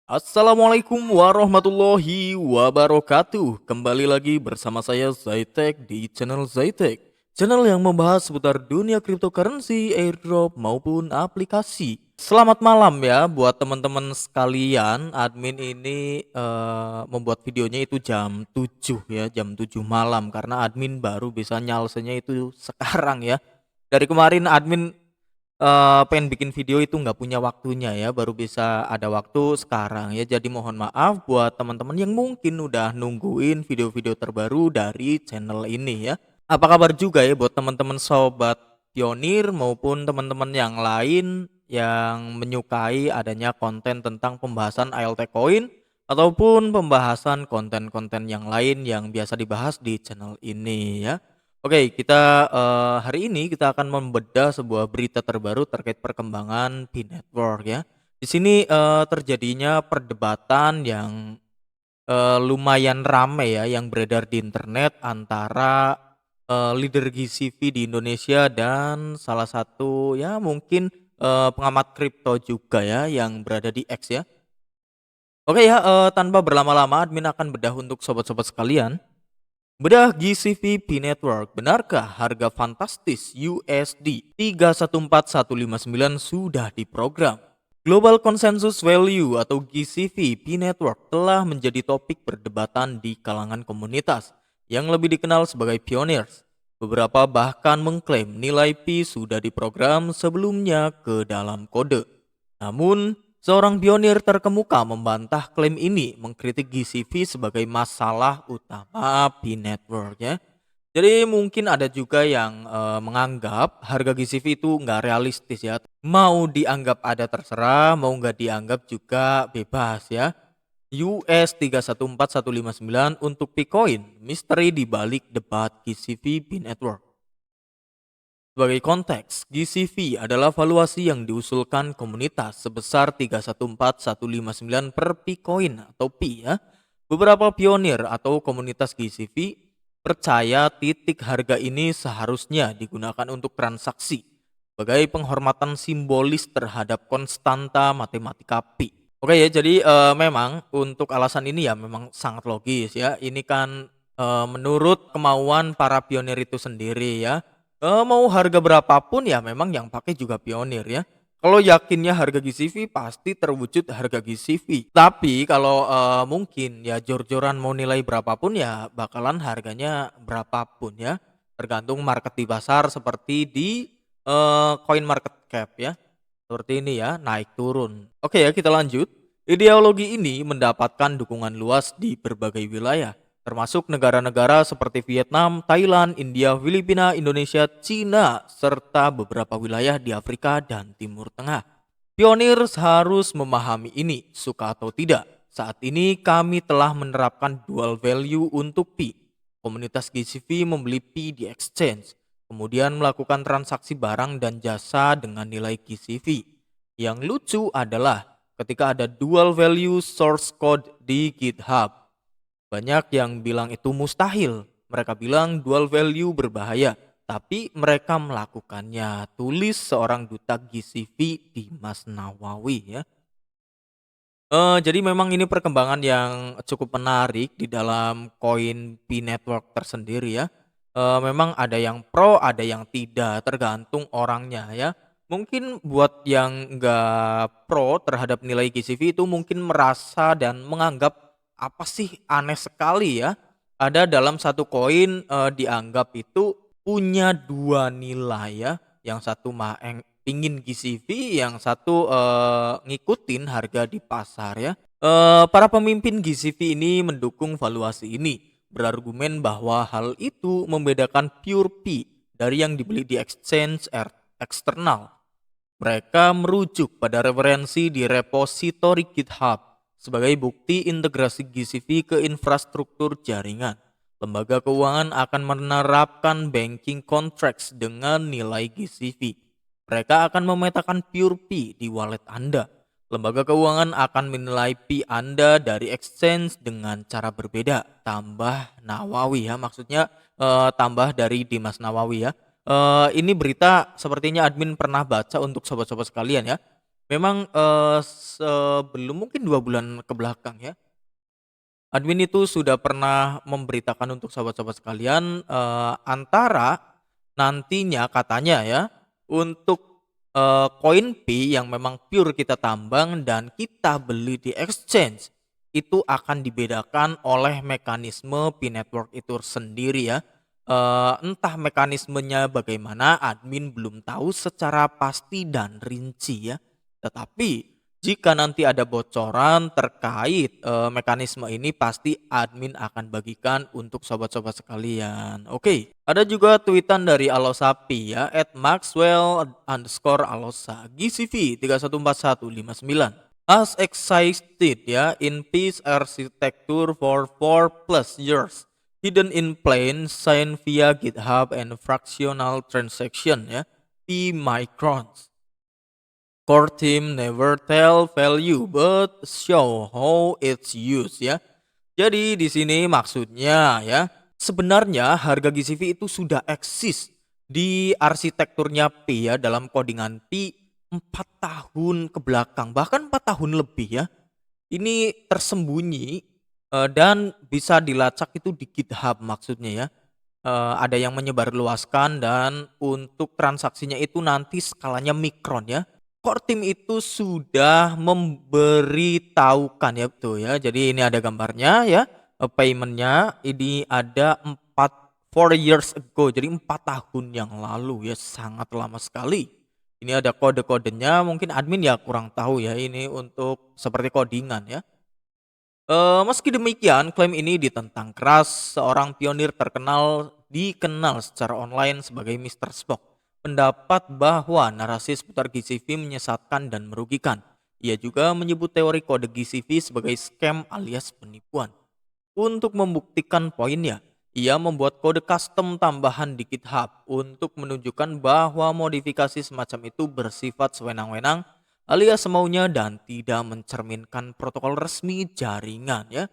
Assalamualaikum warahmatullahi wabarakatuh. Kembali lagi bersama saya Zaitek di channel Zaitek. Channel yang membahas seputar dunia cryptocurrency, airdrop maupun aplikasi. Selamat malam ya buat teman-teman sekalian. Admin ini membuat videonya itu jam 7 ya, jam 7 malam karena admin baru bisa nyalesnya itu sekarang ya. Dari kemarin admin pengen bikin video itu nggak punya waktunya ya, baru bisa ada waktu sekarang ya. Jadi mohon maaf buat teman-teman yang mungkin udah nungguin video-video terbaru dari channel ini ya. Apa kabar juga ya buat teman-teman sobat pionir maupun teman-teman yang lain yang menyukai adanya konten tentang pembahasan ALT Coin ataupun pembahasan konten-konten yang lain yang biasa dibahas di channel ini ya. Oke, kita hari ini kita akan membedah sebuah berita terbaru terkait perkembangan Pi Network ya. Di sini terjadinya perdebatan yang lumayan rame ya yang beredar di internet antara leader GCV di Indonesia dan salah satu ya mungkin pengamat kripto juga ya yang berada di X ya. Oke ya, tanpa berlama-lama admin akan bedah untuk sobat-sobat sekalian. Bedah GCV Pi Network, benarkah harga fantastis USD 314159 sudah diprogram? Global Consensus Value atau GCV Pi Network telah menjadi topik perdebatan di kalangan komunitas yang lebih dikenal sebagai pioneers. Beberapa bahkan mengklaim nilai Pi sudah diprogram sebelumnya ke dalam kode. Namun, seorang pionir terkemuka membantah klaim ini, mengkritik GCV sebagai masalah utama Pi Network ya. Jadi mungkin ada juga yang menganggap harga GCV itu nggak realistis ya. Mau dianggap ada terserah, mau nggak dianggap juga bebas ya. US 314159 untuk Bitcoin, misteri di balik debat GCV Pi Network. Sebagai konteks, GCV adalah valuasi yang diusulkan komunitas sebesar 314159 per Bitcoin atau Pi ya. Beberapa pionir atau komunitas GCV percaya titik harga ini seharusnya digunakan untuk transaksi sebagai penghormatan simbolis terhadap konstanta matematika Pi. Oke ya, jadi memang untuk alasan ini ya memang sangat logis ya. Ini kan menurut kemauan para pionir itu sendiri ya. Mau harga berapapun ya memang yang pakai juga pionir ya. Kalau yakinnya harga GCV pasti terwujud harga GCV. Tapi kalau mungkin ya jor-joran mau nilai berapapun ya bakalan harganya berapapun ya. Tergantung market di pasar seperti di coin market cap ya. Seperti ini ya, naik turun. Oke ya, kita lanjut. Ideologi ini mendapatkan dukungan luas di berbagai wilayah, termasuk negara-negara seperti Vietnam, Thailand, India, Filipina, Indonesia, Cina, serta beberapa wilayah di Afrika dan Timur Tengah. Pionir harus memahami ini, suka atau tidak. Saat ini kami telah menerapkan dual value untuk Pi. Komunitas GCV membeli Pi di exchange, kemudian melakukan transaksi barang dan jasa dengan nilai GCV. Yang lucu adalah ketika ada dual value source code di GitHub. Banyak yang bilang itu mustahil. Mereka bilang dual value berbahaya. Tapi mereka melakukannya. Tulis seorang duta GCV Dimas Nawawi ya. Jadi memang ini perkembangan yang cukup menarik di dalam koin Pi Network tersendiri ya. Memang ada yang pro, ada yang tidak, tergantung orangnya ya. Mungkin buat yang nggak pro terhadap nilai GCV itu mungkin merasa dan menganggap apa sih aneh sekali ya. Ada dalam satu koin dianggap itu punya dua nilai ya. Yang satu pingin GCV, yang satu ngikutin harga di pasar ya. Para pemimpin GCV ini mendukung valuasi ini, berargumen bahwa hal itu membedakan pure P dari yang dibeli di exchange eksternal. Mereka merujuk pada referensi di repositori GitHub sebagai bukti integrasi GCV ke infrastruktur jaringan. Lembaga keuangan akan menerapkan banking contracts dengan nilai GCV. Mereka akan memetakan pure P di wallet Anda. Lembaga keuangan akan menilai P Anda dari exchange dengan cara berbeda. Tambah Nawawi ya, maksudnya tambah dari Dimas Nawawi ya. Ini berita sepertinya admin pernah baca untuk sobat-sobat sekalian ya. Memang, sebelum mungkin 2 bulan ke belakang ya, admin itu sudah pernah memberitakan untuk sahabat-sahabat sekalian, antara nantinya katanya ya, untuk, koin Pi yang memang pure kita tambang dan kita beli di exchange, itu akan dibedakan oleh mekanisme Pi Network itu sendiri ya. Entah mekanismenya bagaimana, admin belum tahu secara pasti dan rinci ya. Tetapi jika nanti ada bocoran terkait, mekanisme ini pasti admin akan bagikan untuk sobat-sobat sekalian. Oke, ada juga tweetan dari Alosapi ya, @maxwell_alosa GCV 314159. As excited ya in peace architecture for 4+ years. Hidden in plain sight via GitHub and fractional transaction ya. P microns. Core team never tell value but show how it's used ya. Jadi di sini maksudnya ya, sebenarnya harga GCV itu sudah eksis di arsitekturnya Pi ya dalam codingan Pi 4 tahun ke belakang, bahkan 4 tahun lebih ya. Ini tersembunyi dan bisa dilacak itu di GitHub maksudnya ya. Ada yang menyebarluaskan dan untuk transaksinya itu nanti skalanya mikron ya. Core team itu sudah memberitahukan ya betul ya. Jadi ini ada gambarnya ya. Paymentnya ini ada 4 years ago. Jadi 4 tahun yang lalu ya, sangat lama sekali. Ini ada kode-kodenya, mungkin admin ya kurang tahu ya ini untuk seperti codingan ya. Meski demikian, klaim ini ditentang keras seorang pionir terkenal dikenal secara online sebagai Mister Spock. Pendapat bahwa narasi seputar GCV menyesatkan dan merugikan. Ia juga menyebut teori kode GCV sebagai scam alias penipuan. Untuk membuktikan poinnya, ia membuat kode custom tambahan di GitHub untuk menunjukkan bahwa modifikasi semacam itu bersifat sewenang-wenang alias semaunya dan tidak mencerminkan protokol resmi jaringan ya.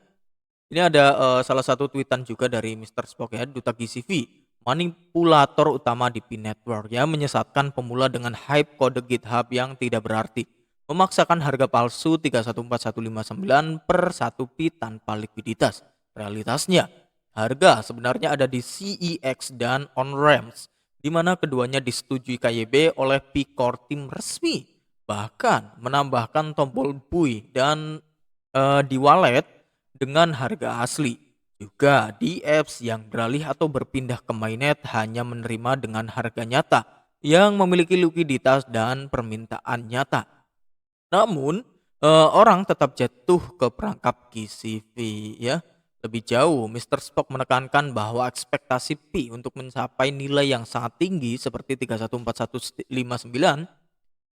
Ini ada salah satu tweetan juga dari Mister Spock ya, Duta GCV, manipulator utama di Pi Network ya, menyesatkan pemula dengan hype kode GitHub yang tidak berarti. Memaksakan harga palsu 314159 per 1 Pi tanpa likuiditas. Realitasnya, harga sebenarnya ada di CEX dan on-ramps, di mana keduanya disetujui KYB oleh Pi Core Team resmi. Bahkan menambahkan tombol buy dan di wallet dengan harga asli. Juga di apps yang beralih atau berpindah ke mainnet hanya menerima dengan harga nyata yang memiliki likuiditas dan permintaan nyata. Namun, orang tetap jatuh ke perangkap GCV ya. Lebih jauh, Mister Spock menekankan bahwa ekspektasi Pi untuk mencapai nilai yang sangat tinggi seperti 314159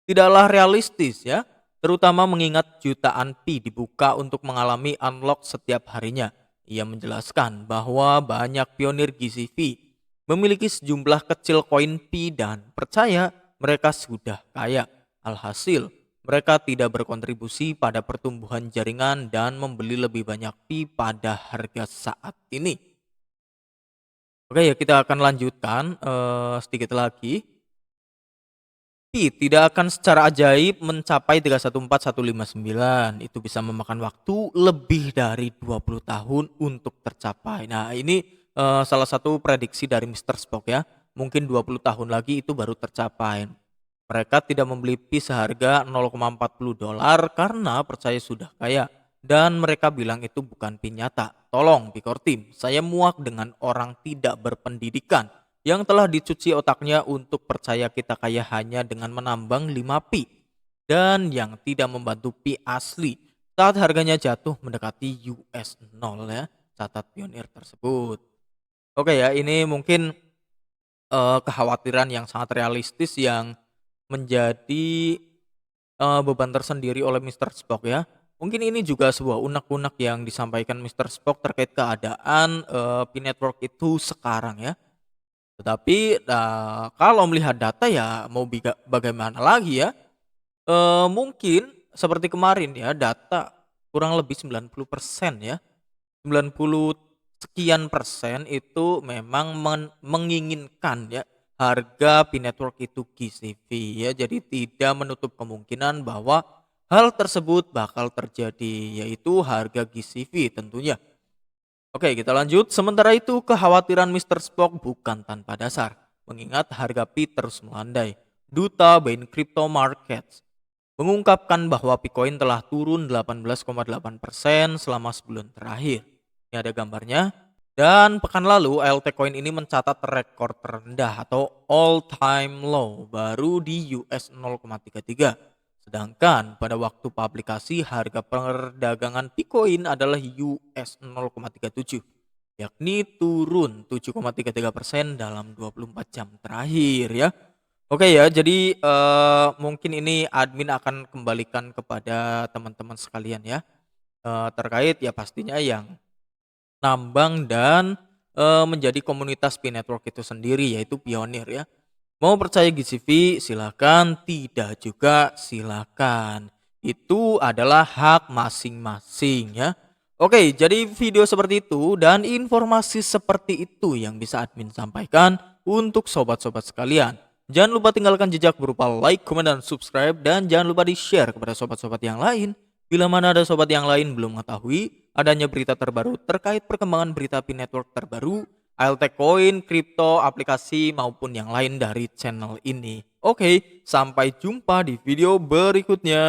tidaklah realistis ya, terutama mengingat jutaan Pi dibuka untuk mengalami unlock setiap harinya. Ia menjelaskan bahwa banyak pionir GCV memiliki sejumlah kecil koin Pi dan percaya mereka sudah kaya. Alhasil, mereka tidak berkontribusi pada pertumbuhan jaringan dan membeli lebih banyak Pi pada harga saat ini. Oke ya, kita akan lanjutkan sedikit lagi. Pi tidak akan secara ajaib mencapai 314159. Itu bisa memakan waktu lebih dari 20 tahun untuk tercapai. Nah, ini salah satu prediksi dari Mister Spock ya. Mungkin 20 tahun lagi itu baru tercapai. Mereka tidak membeli Pi seharga $0,40 karena percaya sudah kaya. Dan mereka bilang itu bukan Pi nyata. Tolong Picor Team, saya muak dengan orang tidak berpendidikan yang telah dicuci otaknya untuk percaya kita kaya hanya dengan menambang 5 pi dan yang tidak membantu pi asli saat harganya jatuh mendekati US 0 ya, catat pionir tersebut. Oke ya, ini mungkin kekhawatiran yang sangat realistis yang menjadi beban tersendiri oleh Mister Spock ya. Mungkin ini juga sebuah unek-unek yang disampaikan Mister Spock terkait keadaan Pi Network itu sekarang ya. Tetapi, kalau melihat data ya mau bagaimana lagi ya, mungkin seperti kemarin ya, data kurang lebih 90% ya, 90 sekian persen itu memang menginginkan ya, harga Pi Network itu GCV ya. Jadi tidak menutup kemungkinan bahwa hal tersebut bakal terjadi, yaitu harga GCV tentunya. Oke, kita lanjut. Sementara itu, kekhawatiran Mr. Spock bukan tanpa dasar, mengingat harga Pi terus melandai. Duta Bain Crypto Markets mengungkapkan bahwa Bitcoin telah turun 18,8% selama sebulan terakhir. Ini ada gambarnya. Dan pekan lalu Altcoin ini mencatat rekor terendah atau all time low baru di US 0,33. Sedangkan pada waktu publikasi harga perdagangan Bitcoin adalah US 0,37, yakni turun 7,33% dalam 24 jam terakhir ya. Oke ya, jadi mungkin ini admin akan kembalikan kepada teman-teman sekalian ya, terkait ya pastinya yang nambang dan menjadi komunitas Pi Network itu sendiri, yaitu pionir ya. Mau percaya GCV silakan, tidak juga silakan. Itu adalah hak masing-masing ya. Oke, jadi video seperti itu dan informasi seperti itu yang bisa admin sampaikan untuk sobat-sobat sekalian. Jangan lupa tinggalkan jejak berupa like, comment, dan subscribe. Dan jangan lupa di-share kepada sobat-sobat yang lain. Bila mana ada sobat yang lain belum mengetahui adanya berita terbaru terkait perkembangan berita Pi Network terbaru, altcoin, kripto, aplikasi, maupun yang lain dari channel ini. Oke, sampai jumpa di video berikutnya.